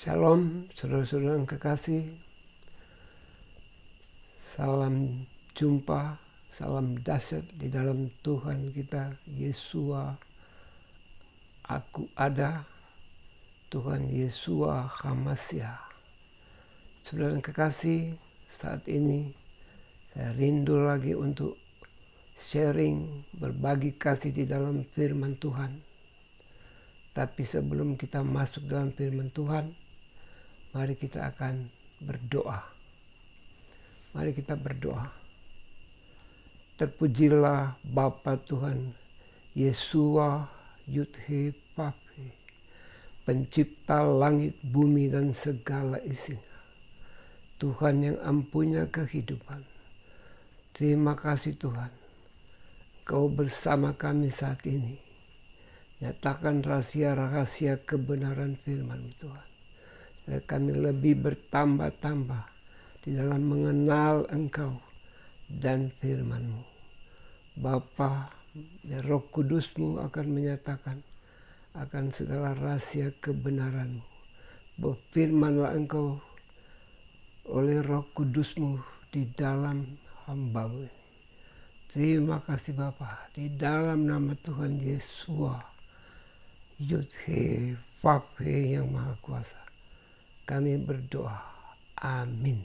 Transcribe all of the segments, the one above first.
Shalom, saudara-saudara yang kekasih. Salam jumpa, salam dahsyat di dalam Tuhan kita, Yesua. Aku ada, Tuhan Yesua HaMashiach. Saudara yang kekasih, saat ini saya rindu lagi untuk sharing, berbagi kasih di dalam firman Tuhan. Tapi sebelum kita masuk dalam firman Tuhan, mari kita akan berdoa. Mari kita berdoa. Terpujilah Bapa Tuhan Yesua Yudhe Vavhe, pencipta langit, bumi dan segala isinya. Tuhan yang empunya kehidupan. Terima kasih Tuhan. Kau bersama kami saat ini. Nyatakan rahasia-rahasia kebenaran firman Tuhan. Dan kami lebih bertambah-tambah di dalam mengenal Engkau dan firman-Mu. Bapa, Roh Kudus-Mu akan menyatakan akan segala rahasia kebenaran-Mu. Berfirmanlah Engkau oleh Roh Kudus-Mu di dalam hamba-Mu ini. Terima kasih Bapa, di dalam nama Tuhan Yesua Yudhe Vavhe yang Maha Kuasa, kami berdoa. Amin.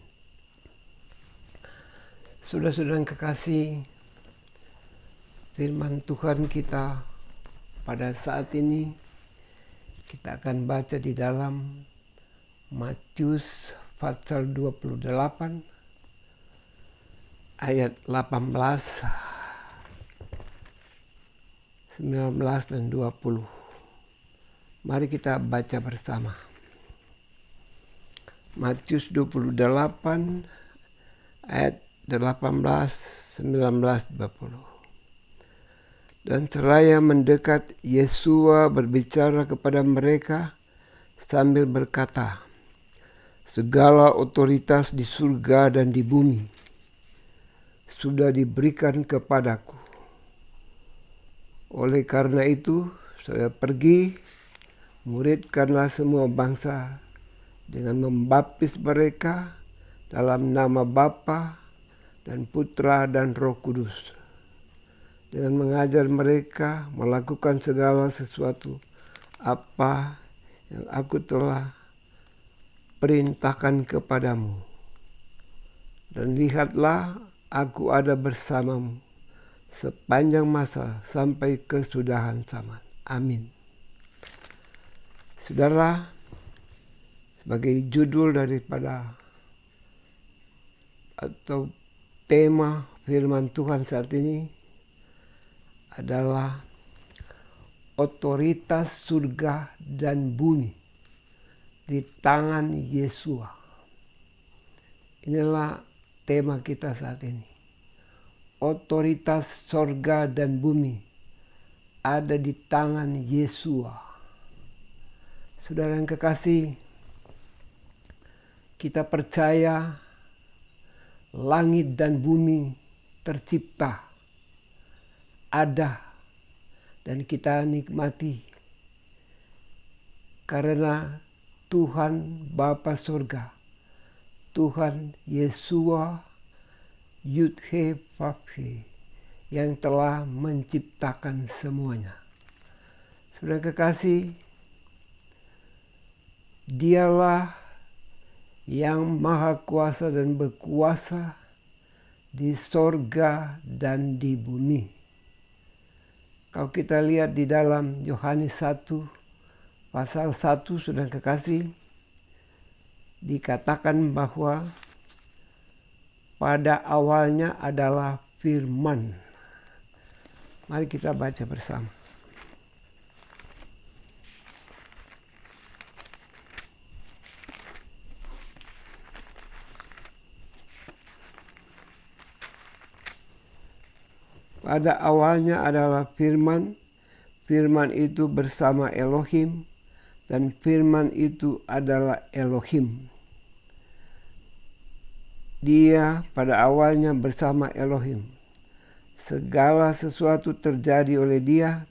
Saudara-saudara yang kekasih, firman Tuhan kita pada saat ini kita akan baca di dalam Matius pasal 28 ayat 18, 19 dan 20. Mari kita baca bersama. Matius 28 ayat 18, 19, 20. Dan seraya mendekat, Yesua berbicara kepada mereka sambil berkata, segala otoritas di surga dan di bumi sudah diberikan kepadaku. Oleh karena itu, saya pergi, muridkanlah semua bangsa dengan membaptis mereka dalam nama Bapa dan Putra dan Roh Kudus, dengan mengajar mereka melakukan segala sesuatu apa yang aku telah perintahkan kepadamu. Dan lihatlah, aku ada bersamamu sepanjang masa sampai kesudahan zaman. Amin. Saudara, sebagai judul daripada atau tema firman Tuhan saat ini adalah otoritas surga dan bumi di tangan Yesua. Inilah tema kita saat ini. Otoritas surga dan bumi ada di tangan Yesua. Saudara yang kekasih, kita percaya langit dan bumi tercipta, ada, dan kita nikmati karena Tuhan Bapa Surga, Tuhan Yesua Yudhe Vavhe yang telah menciptakan semuanya. Saudara kekasih, Dialah yang maha kuasa dan berkuasa di sorga dan di bumi. Kalau kita lihat di dalam Yohanes 1 pasal 1, saudara kekasih, dikatakan bahwa pada awalnya adalah firman. Mari kita baca bersama. Pada awalnya adalah firman, firman itu bersama Elohim, dan firman itu adalah Elohim. Dia pada awalnya bersama Elohim. Segala sesuatu terjadi oleh Dia,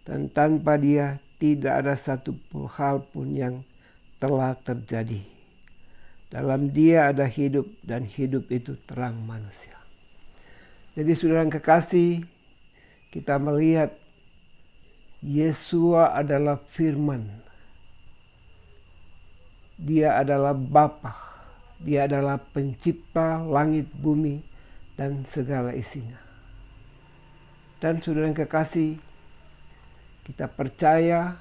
dan tanpa Dia tidak ada satu hal pun yang telah terjadi. Dalam Dia ada hidup dan hidup itu terang manusia. Jadi saudara yang kekasih, kita melihat Yesua adalah firman. Dia adalah Bapa. Dia adalah pencipta langit, bumi, dan segala isinya. Dan saudara yang kekasih, kita percaya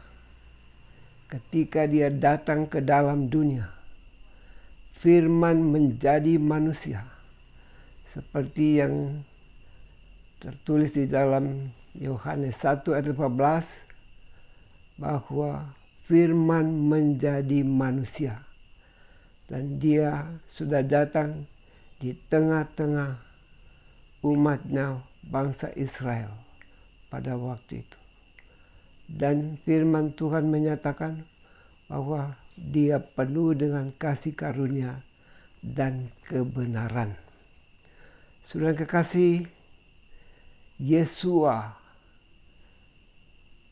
ketika Dia datang ke dalam dunia, firman menjadi manusia. Seperti yang tertulis di dalam Yohanes 1 ayat 14, bahwa firman menjadi manusia. Dan Dia sudah datang di tengah-tengah umatnya, bangsa Israel pada waktu itu. Dan firman Tuhan menyatakan bahwa Dia penuh dengan kasih karunia dan kebenaran. Saudara kekasih, Yesua,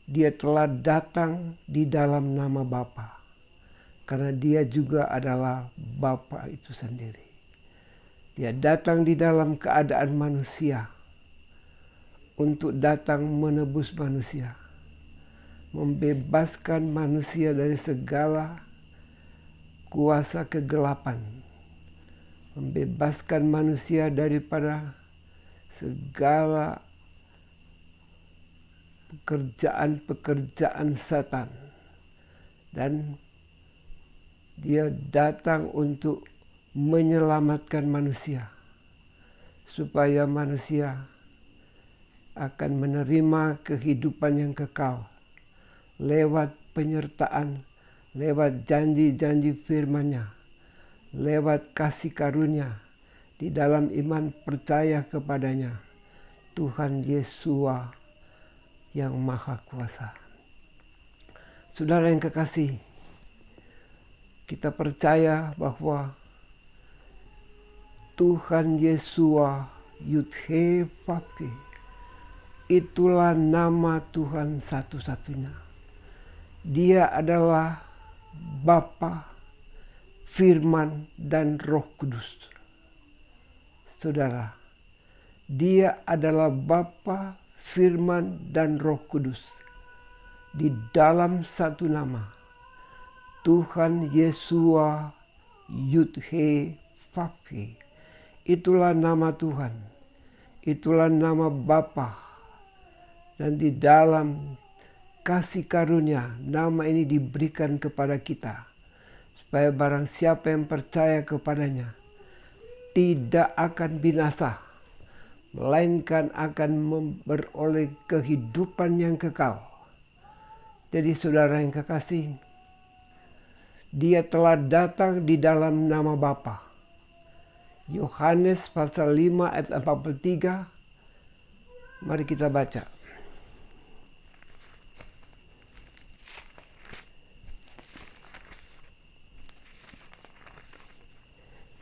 Dia telah datang di dalam nama Bapa, karena Dia juga adalah Bapa itu sendiri. Dia datang di dalam keadaan manusia untuk datang menebus manusia, membebaskan manusia dari segala kuasa kegelapan, membebaskan manusia daripada segala pekerjaan-pekerjaan setan. Dan Dia datang untuk menyelamatkan manusia, supaya manusia akan menerima kehidupan yang kekal lewat penyertaan, lewat janji-janji firman-Nya, lewat kasih karunia di dalam iman percaya kepadanya, Tuhan Yesua yang Maha Kuasa. Saudara yang kekasih, kita percaya bahwa Tuhan Yesua Yud-He Vav-He, itulah nama Tuhan satu-satunya. Dia adalah Bapa, Firman, dan Roh Kudus. Saudara, Dia adalah Bapa, Firman, dan Roh Kudus di dalam satu nama, Tuhan Yesua Yud-He Vav-He. Itulah nama Tuhan, itulah nama Bapa. Dan di dalam kasih karunia, nama ini diberikan kepada kita, supaya barang siapa yang percaya kepadanya tidak akan binasa, melainkan akan memperoleh kehidupan yang kekal. Jadi saudara yang kekasih, Dia telah datang di dalam nama Bapa. Yohanes pasal 5 ayat 43. Mari kita baca.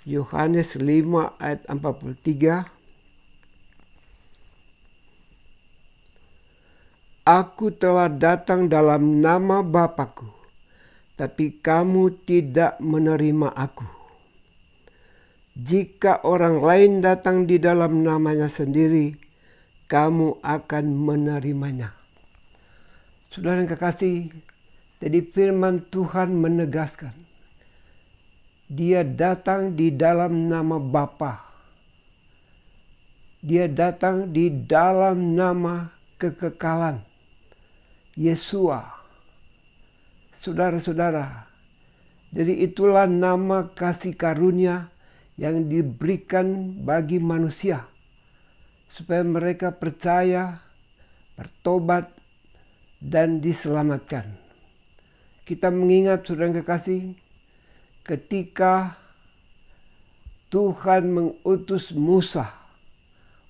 Yohanes 5 ayat 43. Aku telah datang dalam nama Bapa-Ku, tapi kamu tidak menerima aku. Jika orang lain datang di dalam namanya sendiri, kamu akan menerimanya. Saudara yang kekasih, jadi firman Tuhan menegaskan, Dia datang di dalam nama Bapa. Dia datang di dalam nama kekekalan, Yesua. Saudara-saudara, jadi itulah nama kasih karunia yang diberikan bagi manusia, supaya mereka percaya, bertobat, dan diselamatkan. Kita mengingat, saudara yang kekasih, ketika Tuhan mengutus Musa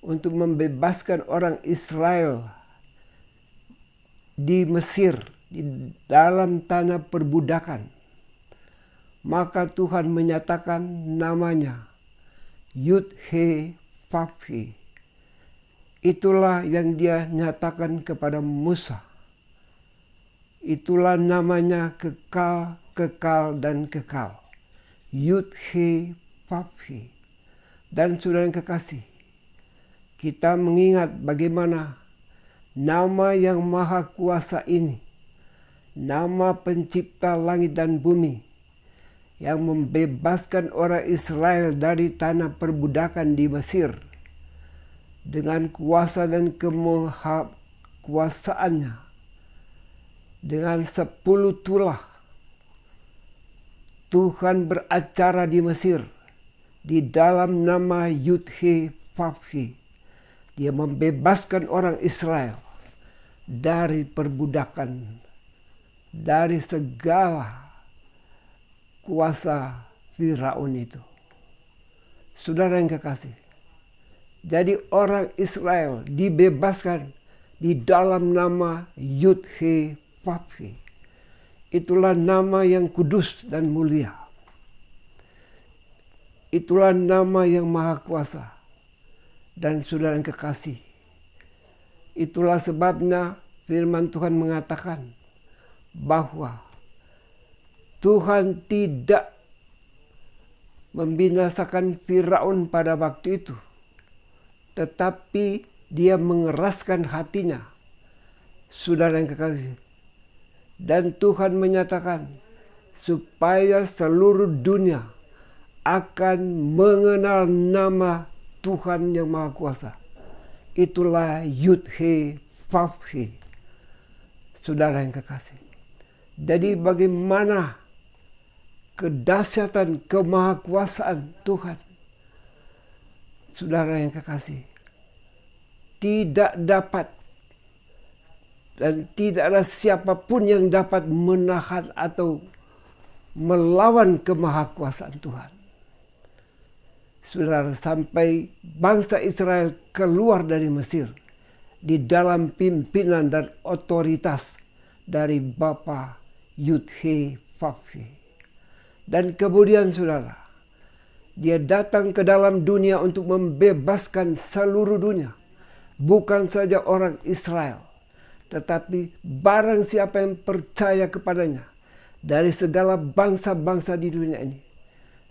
untuk membebaskan orang Israel di Mesir, di dalam tanah perbudakan, maka Tuhan menyatakan namanya Yud-He Vav-He. Itulah yang Dia nyatakan kepada Musa. Itulah namanya kekal kekal dan kekal. Yud He Vav He. Dan saudara yang kekasih, kita mengingat bagaimana nama yang maha kuasa ini, nama pencipta langit dan bumi, yang membebaskan orang Israel dari tanah perbudakan di Mesir, dengan kuasa dan kemahakuasaannya, dengan 10 tulah Tuhan beracara di Mesir di dalam nama Yud He Vav He. Dia membebaskan orang Israel dari perbudakan, dari segala kuasa Firaun itu. Saudara yang kekasih, jadi orang Israel dibebaskan di dalam nama Yud He Vav He. Itulah nama yang kudus dan mulia. Itulah nama yang maha kuasa. Dan saudara yang kekasih, itulah sebabnya firman Tuhan mengatakan bahwa Tuhan tidak membinasakan Firaun pada waktu itu, tetapi dia mengeraskan hatinya. Saudara yang kekasih, dan Tuhan menyatakan supaya seluruh dunia akan mengenal nama Tuhan yang Maha Kuasa. Itulah Yud He Vav He. Saudara yang kekasih, jadi bagaimana kedahsyatan kemahakuasaan Tuhan. Saudara yang kekasih, tidak dapat dan tidak ada siapapun yang dapat menahan atau melawan kemahakuasaan Tuhan. Saudara, sampai bangsa Israel keluar dari Mesir di dalam pimpinan dan otoritas dari Bapa Yud He Vav He. Dan kemudian saudara, dia datang ke dalam dunia untuk membebaskan seluruh dunia. Bukan saja orang Israel, tetapi barang siapa yang percaya kepadanya dari segala bangsa-bangsa di dunia ini.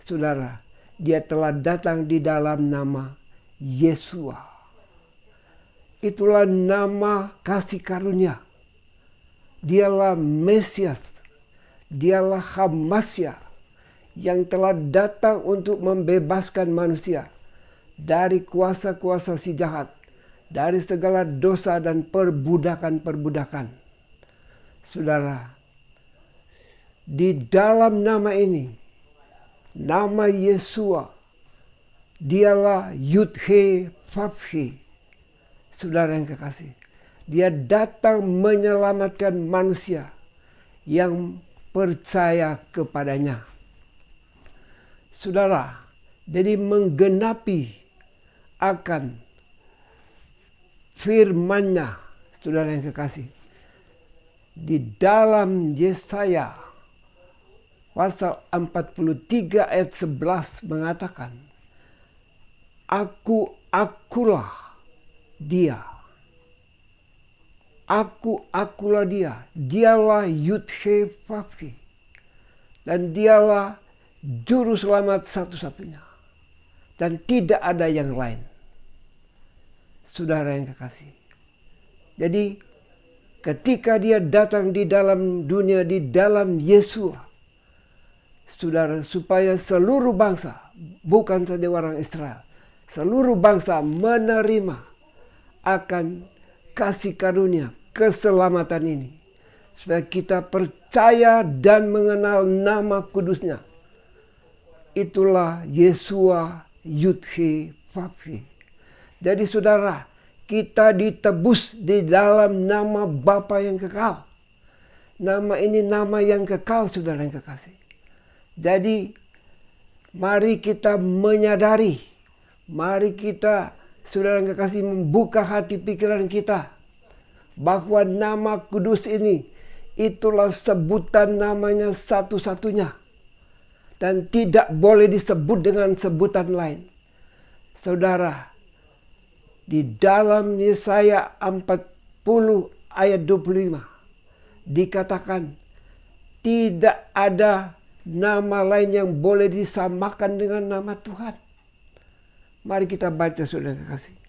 Saudara, dia telah datang di dalam nama Yesua. Itulah nama kasih karunia. Dialah Mesias. Dialah Hamasya yang telah datang untuk membebaskan manusia dari kuasa-kuasa si jahat, dari segala dosa dan perbudakan-perbudakan. Saudara, di dalam nama ini, nama Yesua, dialah Yud He Vav He. Saudara yang kekasih, dia datang menyelamatkan manusia yang percaya kepadanya. Saudara, jadi menggenapi akan firman-Nya, saudara yang kekasih, di dalam Yesaya pasal 43 ayat 11 mengatakan, Akulah dia. Akulah dia. Dialah Yud He Vav He. Dan dialah juru selamat satu-satunya. Dan tidak ada yang lain. Saudara yang kekasih. Jadi ketika dia datang di dalam dunia, di dalam Yesua, saudara, supaya seluruh bangsa, bukan saja orang Israel, seluruh bangsa menerima akan kasih karunia keselamatan ini. Supaya kita percaya dan mengenal nama kudusnya. Itulah Yesua Yud He Vav He. Jadi saudara, kita ditebus di dalam nama Bapa yang kekal. Nama ini nama yang kekal, saudara yang kekasih. Jadi mari kita menyadari, mari kita, saudara yang kekasih, membuka hati pikiran kita bahwa nama kudus ini itulah sebutan namanya satu-satunya dan tidak boleh disebut dengan sebutan lain. Saudara, di dalam Yesaya 40 ayat 25 dikatakan, Tidak ada nama lain yang boleh disamakan dengan nama Tuhan. Mari kita baca, saudara kekasih.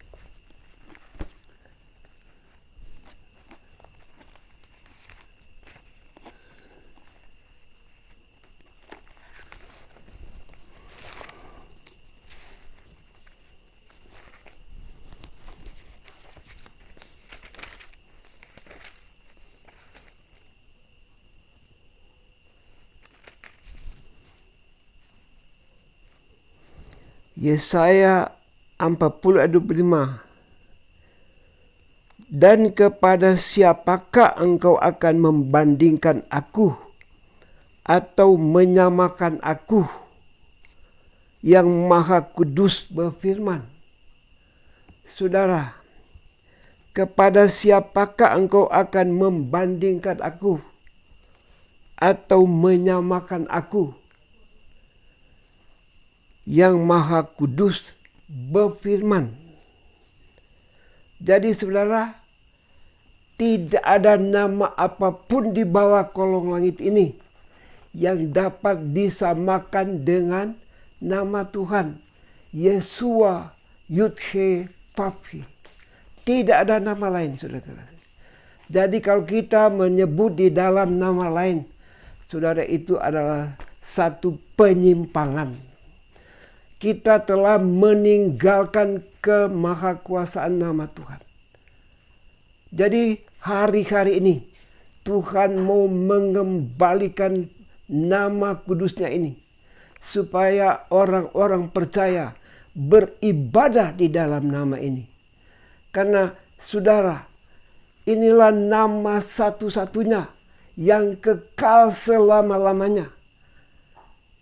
Yesaya 40:25. Dan kepada siapakah engkau akan membandingkan aku atau menyamakan aku? Yang Maha Kudus berfirman. Saudara, kepada siapakah engkau akan membandingkan aku atau menyamakan aku? Yang Maha Kudus berfirman. Jadi saudara, tidak ada nama apapun di bawah kolong langit ini yang dapat disamakan dengan nama Tuhan. Yeshua Yud-He Vav-He. Tidak ada nama lain, saudara. Jadi kalau kita menyebut di dalam nama lain, saudara, itu adalah satu penyimpangan. Kita telah meninggalkan kemahakuasaan nama Tuhan. Jadi hari-hari ini Tuhan mau mengembalikan nama kudusnya ini. Supaya orang-orang percaya beribadah di dalam nama ini. Karena saudara, inilah nama satu-satunya yang kekal selama-lamanya.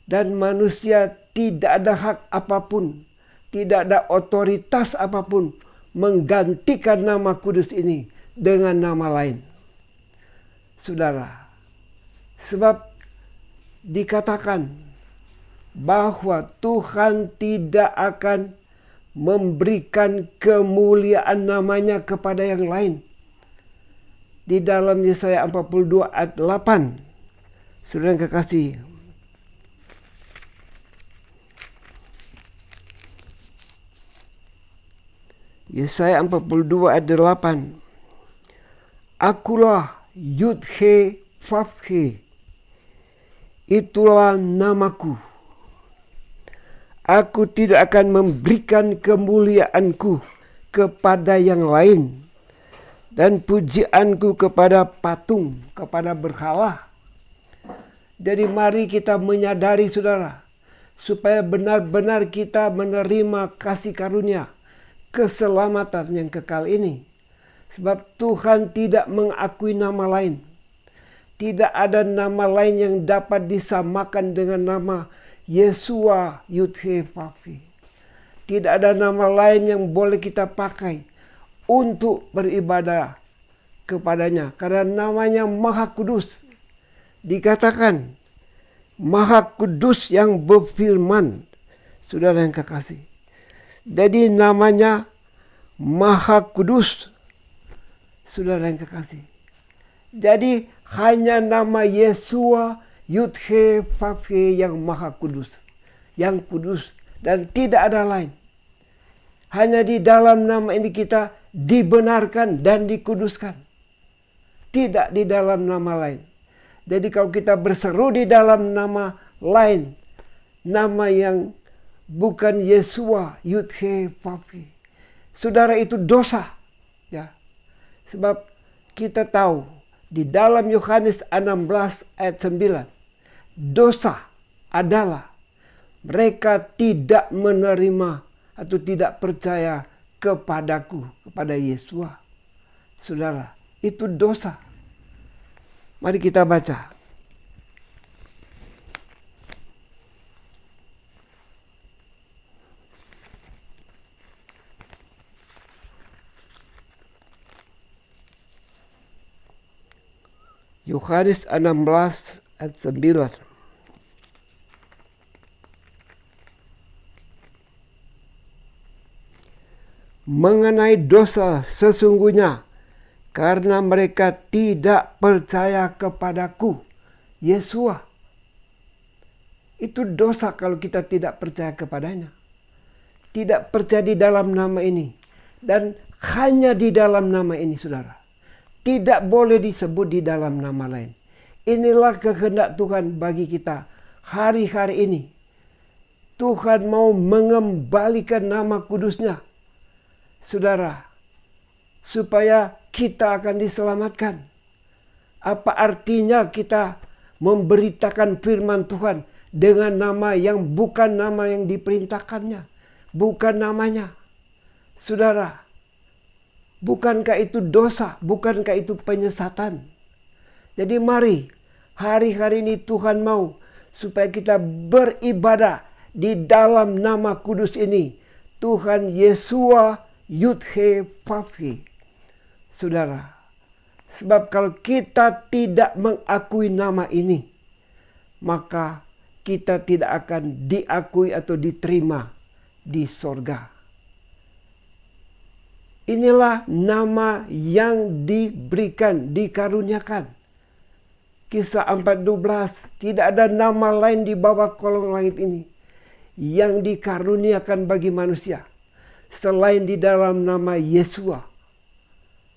Dan manusia tidak ada hak apapun, tidak ada otoritas apapun menggantikan nama kudus ini dengan nama lain. Saudara, sebab dikatakan bahwa Tuhan tidak akan memberikan kemuliaan namanya kepada yang lain. Di dalam Yesaya 42 ayat 8, saudara yang kekasih, Yesaya 42 ayat 8. Akulah Yud-He Vav-He. Itulah namaku. Aku tidak akan memberikan kemuliaanku kepada yang lain. Dan pujianku kepada patung, kepada berhala. Jadi mari kita menyadari, saudara, supaya benar-benar kita menerima kasih karunia keselamatan yang kekal ini. Sebab Tuhan tidak mengakui nama lain. Tidak ada nama lain yang dapat disamakan dengan nama Yeshua Yud-He Vav-He. Tidak ada nama lain yang boleh kita pakai untuk beribadah kepadanya. Karena namanya Maha Kudus. Dikatakan Maha Kudus yang berfirman. Saudara yang kekasih. Jadi namanya Maha Kudus. Saudara yang kekasih. Jadi hanya nama Yeshua Yud-He Vav-He yang Maha Kudus. Yang kudus dan tidak ada lain. Hanya di dalam nama ini kita dibenarkan dan dikuduskan. Tidak di dalam nama lain. Jadi kalau kita berseru di dalam nama lain, nama yang bukan Yeshua Yud-He Vav-He, saudara, itu dosa. Ya. Sebab kita tahu di dalam Yohanes 16 ayat 9, dosa adalah mereka tidak menerima atau tidak percaya kepadaku, kepada Yeshua. Saudara, itu dosa. Mari kita baca. Yohanes 16 ayat 9. Mengenai dosa sesungguhnya karena mereka tidak percaya kepadaku, Yesua. Itu dosa kalau kita tidak percaya kepadanya. Tidak percaya di dalam nama ini. Dan hanya di dalam nama ini, saudara. Tidak boleh disebut di dalam nama lain. Inilah kehendak Tuhan bagi kita hari-hari ini. Tuhan mau mengembalikan nama kudusnya, saudara, supaya kita akan diselamatkan. Apa artinya kita memberitakan firman Tuhan dengan nama yang bukan nama yang diperintahkannya, bukan namanya? Saudara, bukankah itu dosa? Bukankah itu penyesatan? Jadi mari, hari-hari ini Tuhan mau supaya kita beribadah di dalam nama kudus ini. Tuhan Yesua Yud-He Vav-He. Saudara, sebab kalau kita tidak mengakui nama ini, maka kita tidak akan diakui atau diterima di sorga. Inilah nama yang diberikan, dikaruniakan. Kisah 4:12, tidak ada nama lain di bawah kolong langit ini yang dikaruniakan bagi manusia selain di dalam nama Yesua.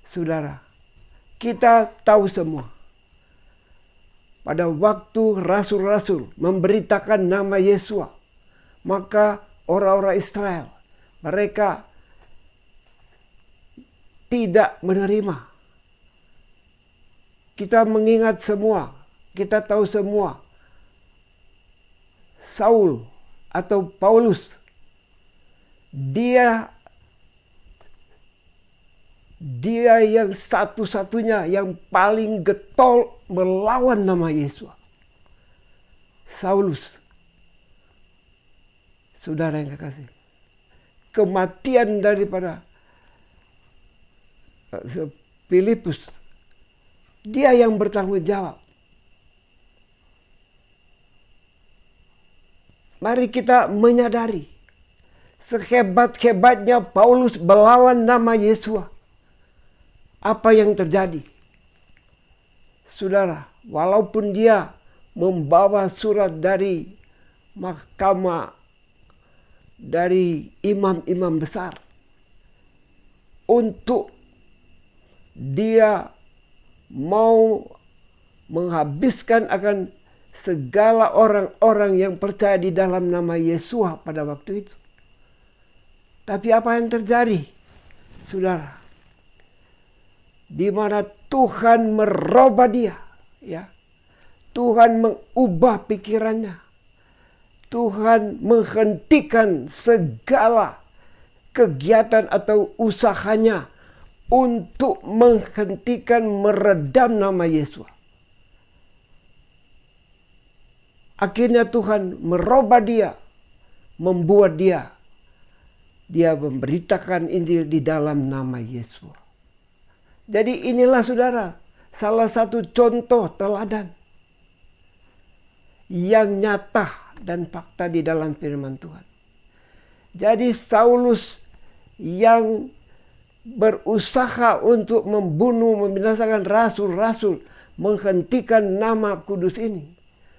Saudara, kita tahu semua, pada waktu rasul-rasul memberitakan nama Yesua, maka orang-orang Israel, mereka tidak menerima. Kita mengingat semua, kita tahu semua, Saul atau Paulus, dia yang satu-satunya yang paling getol melawan nama Yesus. Saulus. Saudara yang kekasih, kematian daripada Filipus, dia yang bertanggung jawab. Mari kita menyadari, sehebat-hebatnya Paulus melawan nama Yesus, apa yang terjadi? Saudara, walaupun dia membawa surat dari mahkamah, dari imam-imam besar, untuk dia mau menghabiskan akan segala orang-orang yang percaya di dalam nama Yesus pada waktu itu. Tapi apa yang terjadi, saudara? Di mana Tuhan merubah dia, ya. Tuhan mengubah pikirannya. Tuhan menghentikan segala kegiatan atau usahanya untuk menghentikan meredam nama Yesus. Akhirnya Tuhan merubah dia, membuat dia memberitakan Injil di dalam nama Yesus. Jadi inilah saudara, salah satu contoh teladan yang nyata dan fakta di dalam firman Tuhan. Jadi Saulus yang berusaha untuk membunuh, membinasakan rasul-rasul, menghentikan nama kudus ini.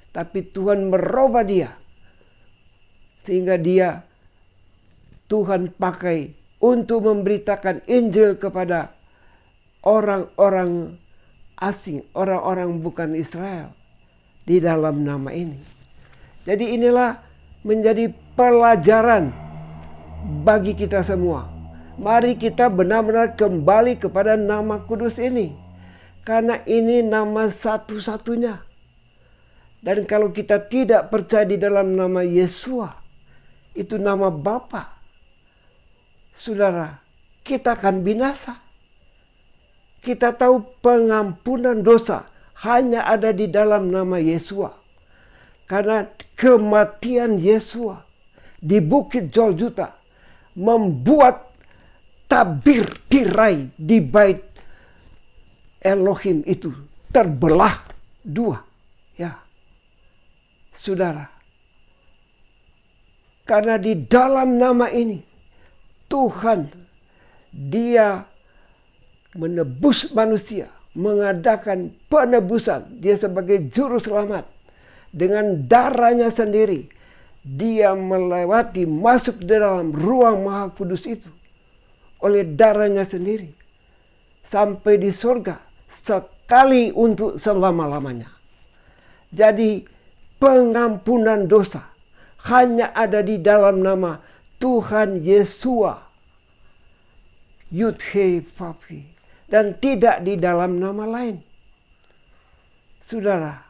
Tapi Tuhan merubah dia. Sehingga Tuhan pakai untuk memberitakan Injil kepada orang-orang asing, orang-orang bukan Israel di dalam nama ini. Jadi inilah menjadi pelajaran bagi kita semua. Mari kita benar-benar kembali kepada nama kudus ini. Karena ini nama satu-satunya. Dan kalau kita tidak percaya di dalam nama Yesua, itu nama Bapa, saudara, kita akan binasa. Kita tahu pengampunan dosa hanya ada di dalam nama Yesua. Karena kematian Yesua di Bukit Golgota membuat tabir tirai di bait Elohim itu terbelah dua. Ya, saudara. Karena di dalam nama ini Tuhan, dia menebus manusia mengadakan penebusan. Dia sebagai juru selamat. Dengan darahnya sendiri, dia melewati, masuk di dalam ruang Maha Kudus itu. Oleh darahnya sendiri. Sampai di surga. Sekali untuk selama-lamanya. Jadi pengampunan dosa hanya ada di dalam nama Tuhan Yesua. Yud-He Vav-He. Dan tidak di dalam nama lain. Saudara,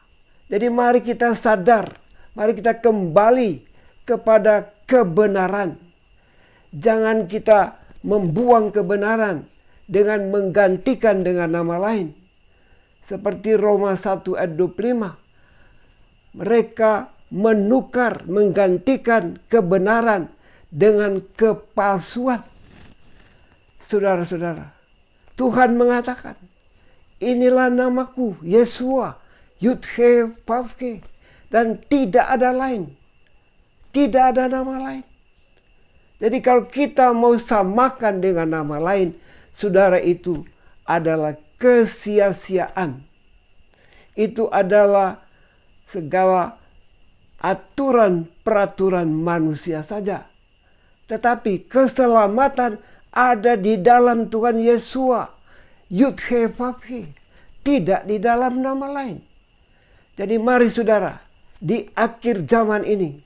jadi mari kita sadar. Mari kita kembali kepada kebenaran. Jangan kita membuang kebenaran dengan menggantikan dengan nama lain. Seperti Roma 1 ayat 25. Mereka menukar, menggantikan kebenaran dengan kepalsuan. Saudara-saudara, Tuhan mengatakan, inilah namaku, Yesua, Yud-He Vav-He, dan tidak ada lain. Tidak ada nama lain. Jadi kalau kita mau samakan dengan nama lain, saudara, itu adalah kesia-siaan. Itu adalah segala aturan peraturan manusia saja. Tetapi keselamatan ada di dalam Tuhan Yesua, Yud-He Vav-He, tidak di dalam nama lain. Jadi mari saudara, di akhir zaman ini,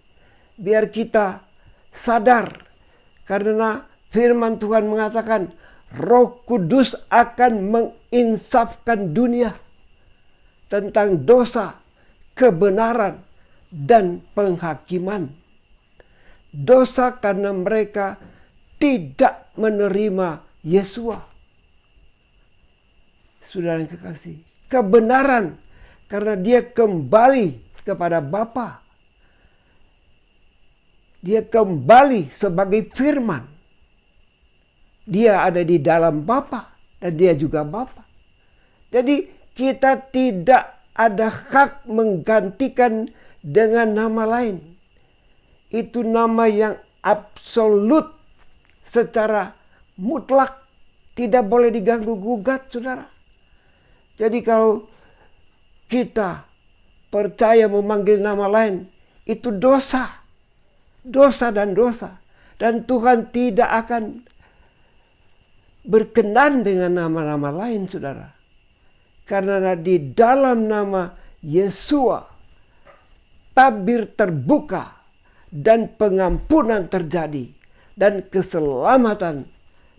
biar kita sadar, karena firman Tuhan mengatakan, Roh Kudus akan menginsafkan dunia tentang dosa, kebenaran, dan penghakiman. Dosa karena mereka tidak menerima Yesua. Saudara yang kekasih, kebenaran karena dia kembali kepada Bapa. Dia kembali sebagai firman. Dia ada di dalam Bapa dan dia juga Bapa. Jadi kita tidak ada hak menggantikan dengan nama lain. Itu nama yang absolut, secara mutlak, tidak boleh diganggu gugat, saudara. Jadi kalau kita percaya memanggil nama lain, itu dosa. Dosa dan dosa. Dan Tuhan tidak akan berkenan dengan nama-nama lain, saudara. Karena di dalam nama Yesua, tabir terbuka dan pengampunan terjadi. Dan keselamatan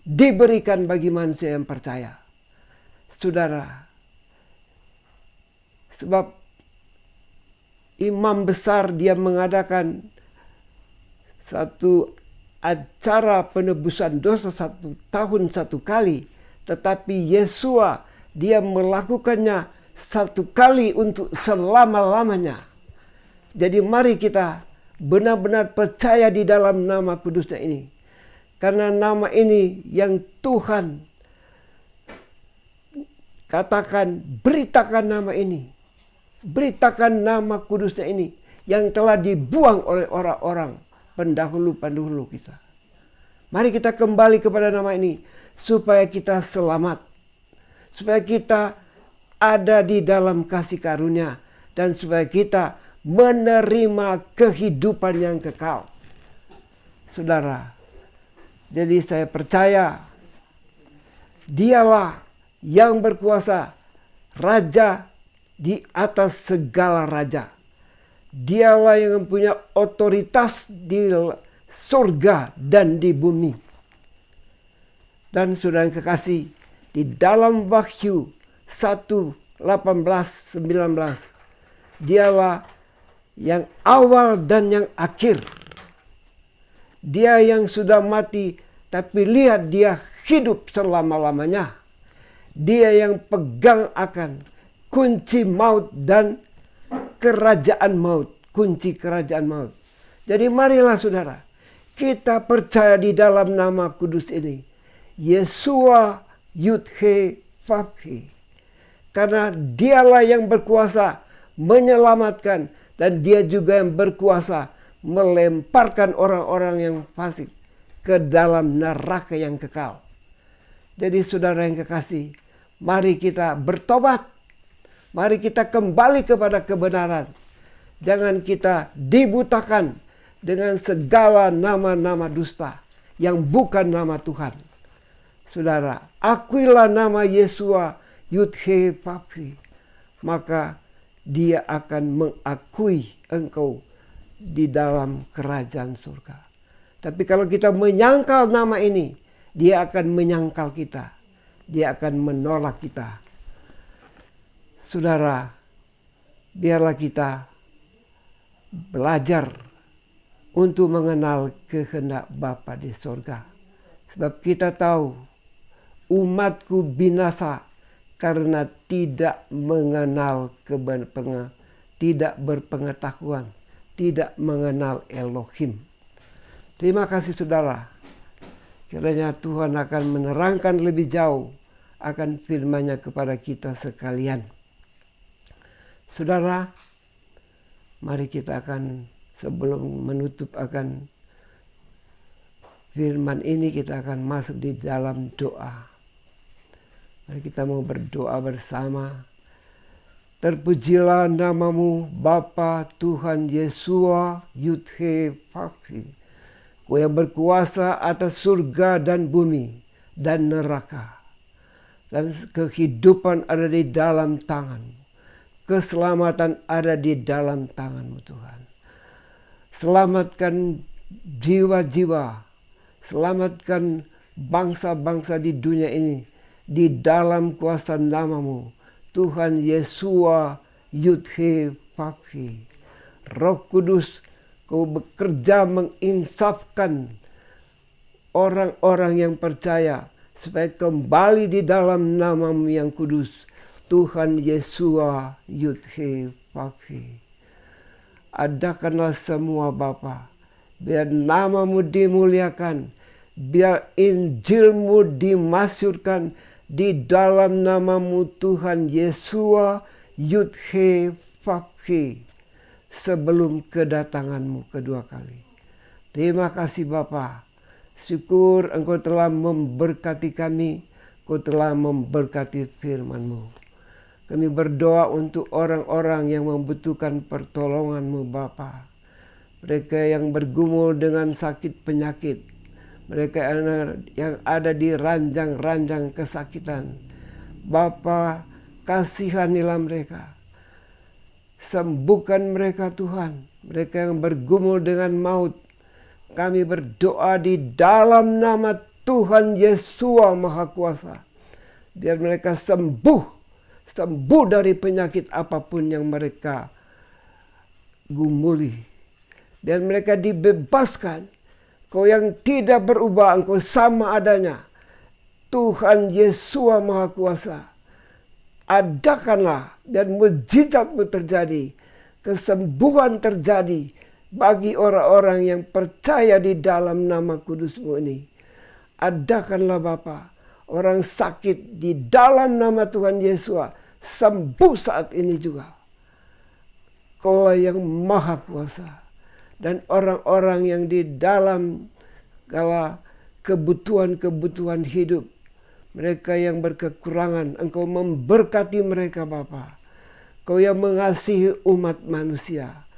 diberikan bagi manusia yang percaya. Saudara, sebab imam besar dia mengadakan satu acara penebusan dosa 1 tahun 1 kali. Tetapi Yesua dia melakukannya 1 kali untuk selama-lamanya. Jadi mari kita benar-benar percaya di dalam nama kudusnya ini. Karena nama ini yang Tuhan katakan, beritakan nama ini. Beritakan nama kudusnya ini yang telah dibuang oleh orang-orang pendahulu-pendahulu kita. Mari kita kembali kepada nama ini supaya kita selamat. Supaya kita ada di dalam kasih karunia. Dan supaya kita menerima kehidupan yang kekal. Saudara, jadi saya percaya dialah yang berkuasa, raja di atas segala raja. Dialah yang mempunyai otoritas di surga dan di bumi. Dan saudara yang kekasih, di dalam Wahyu 1:18-19, dialah yang awal dan yang akhir. Dia yang sudah mati, tapi lihat dia hidup selama-lamanya. Dia yang pegang akan kunci maut dan kerajaan maut. Kunci kerajaan maut. Jadi marilah saudara, kita percaya di dalam nama kudus ini. Yesua Yud-He Vav-He. Karena dialah yang berkuasa menyelamatkan. Dan dia juga yang berkuasa melemparkan orang-orang yang fasik ke dalam neraka yang kekal. Jadi saudara yang kekasih, Mari kita bertobat. Mari kita kembali kepada kebenaran. Jangan kita dibutakan dengan segala nama-nama dusta yang bukan nama Tuhan. Saudara, akuilah nama Yesua Yud-He Vav-He, maka Dia akan mengakui engkau di dalam kerajaan surga. Tapi kalau kita menyangkal nama ini, Dia akan menyangkal kita. Dia akan menolak kita. Saudara, biarlah kita belajar untuk mengenal kehendak Bapa di surga. Sebab kita tahu umatku binasa karena tidak mengenal tidak berpengetahuan, tidak mengenal Elohim. Terima kasih saudara. Kiranya Tuhan akan menerangkan lebih jauh akan firman-Nya kepada kita sekalian. Saudara, mari kita akan sebelum menutup akan firman ini, kita akan masuk di dalam doa. Mari kita mau berdoa bersama. Terpujilah namamu Bapa Tuhan Yesua Yud-He Vav-He, Kau yang berkuasa atas surga dan bumi dan neraka. Dan kehidupan ada di dalam tangan-Mu. Keselamatan ada di dalam tangan-Mu Tuhan. Selamatkan jiwa-jiwa. Selamatkan bangsa-bangsa di dunia ini. Di dalam kuasa nama-Mu. Tuhan Yesua Yud-He Vav-He. Roh Kudus, Kau bekerja menginsafkan orang-orang yang percaya. Supaya kembali di dalam nama-Mu yang kudus. Tuhan Yesua Yud-He Vav-He. Adakanlah semua Bapa. Biar nama-Mu dimuliakan. Biar Injil-Mu dimasyurkan di dalam nama-Mu Tuhan Yesua Yud-He Vav-He. Sebelum kedatangan-Mu kedua kali. Terima kasih Bapa. Syukur Engkau telah memberkati kami. Engkau telah memberkati firman-Mu. Kami berdoa untuk orang-orang yang membutuhkan pertolongan-Mu Bapa. Mereka yang bergumul dengan sakit penyakit. Mereka yang ada di ranjang-ranjang kesakitan. Bapa, kasihanilah mereka. Sembuhkan mereka Tuhan. Mereka yang bergumul dengan maut. Kami berdoa di dalam nama Tuhan Yesua Maha Kuasa. Biar mereka sembuh dari penyakit apapun yang mereka gumuli. Dan mereka dibebaskan. Kau yang tidak berubah, Engkau sama adanya. Tuhan Yesua Maha Kuasa. Adakanlah dan mujizat-Mu terjadi. Kesembuhan terjadi bagi orang-orang yang percaya di dalam nama kudus-Mu ini. Adakanlah Bapa, orang sakit di dalam nama Tuhan Yesua sembuh saat ini juga. Kaulah yang Maha Kuasa. Dan orang-orang yang di dalam kebutuhan-kebutuhan hidup, mereka yang berkekurangan, Engkau memberkati mereka Bapa. Kau yang mengasihi umat manusia.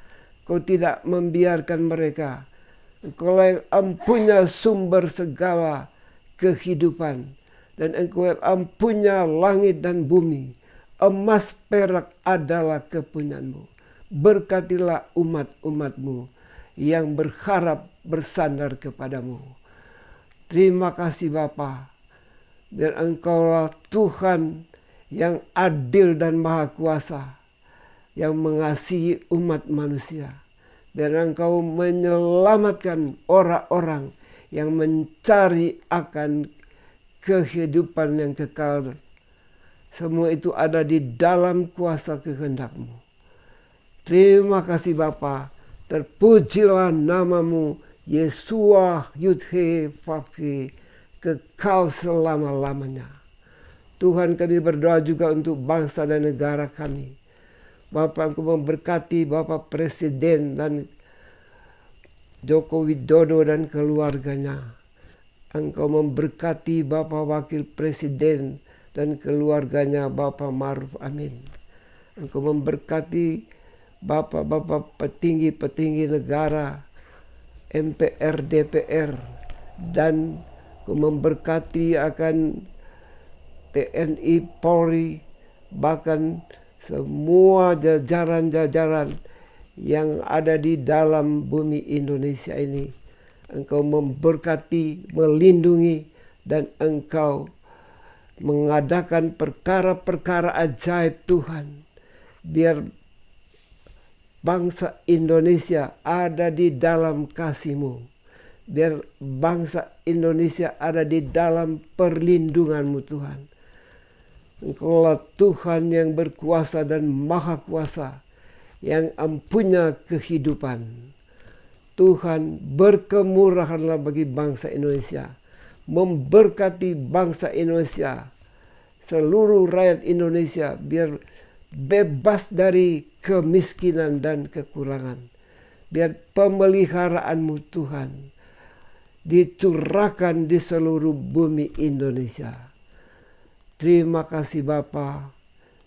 Kau tidak membiarkan mereka. Engkau yang empunya sumber segala kehidupan. Dan Engkau yang empunya langit dan bumi. Emas perak adalah kepunyaan-Mu. Berkatilah umat-umat-Mu yang berharap bersandar kepadamu. Terima kasih Bapa. Biar Engkaulah Tuhan yang adil dan maha kuasa, yang mengasihi umat manusia. Biar Engkau menyelamatkan orang-orang yang mencari akan kehidupan yang kekal. Semua itu ada di dalam kuasa kehendak-Mu. Terima kasih Bapa. Terpujilah nama-Mu Yesua Yud-He Vav-He, kekal selama-lamanya. Tuhan, kami berdoa juga untuk bangsa dan negara kami. Bapa, Engkau memberkati Bapak Presiden dan Joko Widodo dan keluarganya. Engkau memberkati Bapak Wakil Presiden dan keluarganya Bapak Ma'ruf Amin. Engkau memberkati Bapak-bapak petinggi-petinggi negara, MPR, DPR, dan Engkau memberkati akan TNI, Polri, bahkan semua jajaran-jajaran yang ada di dalam bumi Indonesia ini. Engkau memberkati, melindungi, dan Engkau mengadakan perkara-perkara ajaib Tuhan. Biar bangsa Indonesia ada di dalam kasih-Mu. Biar bangsa Indonesia ada di dalam perlindungan-Mu Tuhan. Engkaulah Tuhan yang berkuasa dan maha kuasa, yang empunya kehidupan. Tuhan, berkemurahanlah bagi bangsa Indonesia. Memberkati bangsa Indonesia, seluruh rakyat Indonesia, biar bebas dari kemiskinan dan kekurangan. Biar pemeliharaan-Mu Tuhan dicurahkan di seluruh bumi Indonesia. Terima kasih Bapa.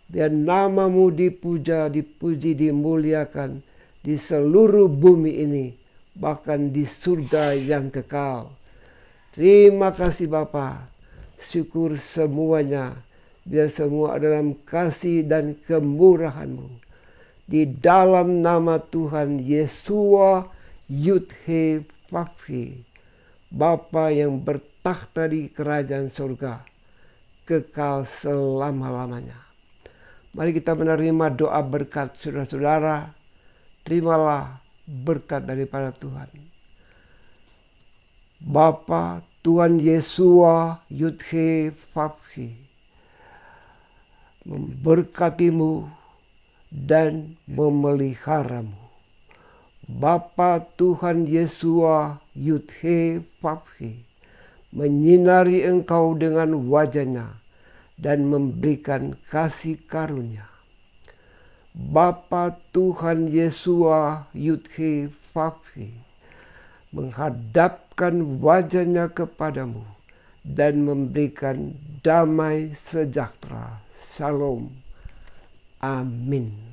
Biar nama-Mu dipuja, dipuji, dimuliakan di seluruh bumi ini, bahkan di surga yang kekal. Terima kasih Bapa. Syukur semuanya. Biar semua dalam kasih dan kemurahan-Mu. Di dalam nama Tuhan Yesua Yud-He Vav-He, Bapa yang bertakhta di kerajaan surga, kekal selama-lamanya. Mari kita menerima doa berkat saudara-saudara. Terimalah berkat daripada Tuhan. Bapa Tuhan Yesua Yud-He Vav-He memberkati-Mu dan memelihara-Mu. Bapa Tuhan Yesua Yud-He Vav-He menyinari engkau dengan wajah-Nya dan memberikan kasih karunia. Bapa Tuhan Yesua Yud-He Vav-He menghadapkan wajah-Nya kepadamu dan memberikan damai sejahtera. Shalom. Amin.